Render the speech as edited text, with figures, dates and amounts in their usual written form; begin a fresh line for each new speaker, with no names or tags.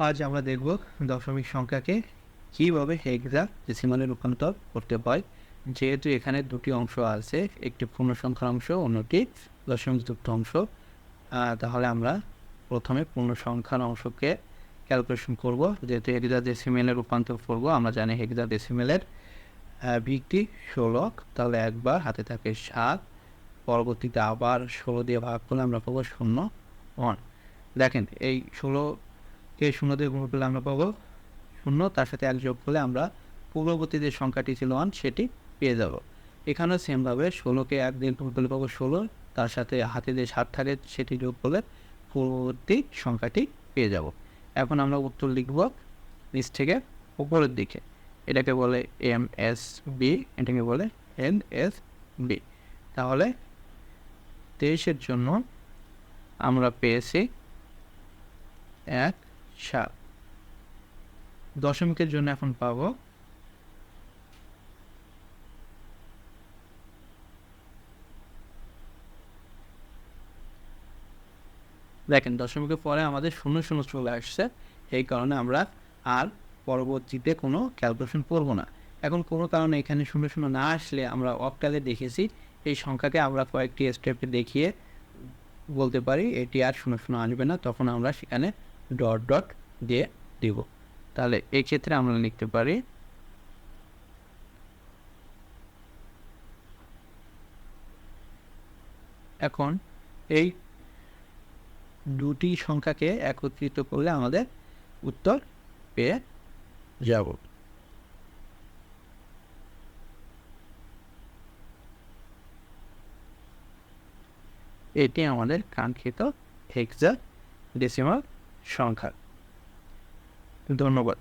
আজ আমরা দেখব দশমিক সংখ্যাকে কীভাবে হেক্সাডেসিমালে রূপান্তর করতে হয়। যেহেতু এখানে দুটি অংশ আছে, একটি পূর্ণসংখ্যার অংশ, অন্যটি দশমিক যুক্ত অংশ। তাহলে আমরা প্রথমে পূর্ণসংখ্যার অংশকে ক্যালকুলেশন করব। যেহেতু হেক্সাডেসিমেলে রূপান্তর করব, আমরা জানি হেক্সাডেসিমেলের ভিত্তি 16। তাহলে একবার হাতে থাকে 7, পরবর্তীতে আবার 16 দিয়ে ভাগ করলে আমরা পাবো 0, 1। দেখেন, এই 16কে 0 দিয়ে গুণ করলে আমরা পাবো 0, তার সাথে 1 যোগ করলে আমরা পূর্ববর্তী যে সংখ্যাটি ছিল 1 সেটি পেয়ে যাব। এখানেও সেমভাবে 16কে 1 দিয়ে গুণ করলে পাবো 16, তার সাথে হাতে যে 7 থাকে সেটি যোগ করলে পূর্ববর্তী সংখ্যাটি পেয়ে যাব। এখন আমরা উত্তর লিখব নিচ থেকে উপরের দিকে। এটাকে বলে MSB, এটাকে বলে NSB। তাহলে 23-এর জন্য আমরা পেয়েছি 1, 7। দশমিকের জন্য এখন পাবো দেখেন, দশমিকের পরে আমাদের 0 চলে আসছে। এই কারণে আমরা আর পরবর্তীতে কোনো ক্যালকুলেশন করব না। এখন কোনো কারণে এখানে 0 না আসলে আমরা অক্টালে দেখেছি, এই সংখ্যাকে আমরা কয়েকটি স্টেপে দেখিয়ে বলতে পারি এটি আর 0 আসবে না, তখন আমরা সেখানে ডট ডট দিয়ে দিব। তাহলে এই ক্ষেত্রে আমরা লিখতে পারি এখন এই দুটি সংখ্যাকে একত্রিত করলে আমাদের উত্তর পেয়ে যাব। এটি আমাদের কাঙ্ক্ষিত হেক্সাডেসিমাল সংখ্যা। ধন্যবাদ।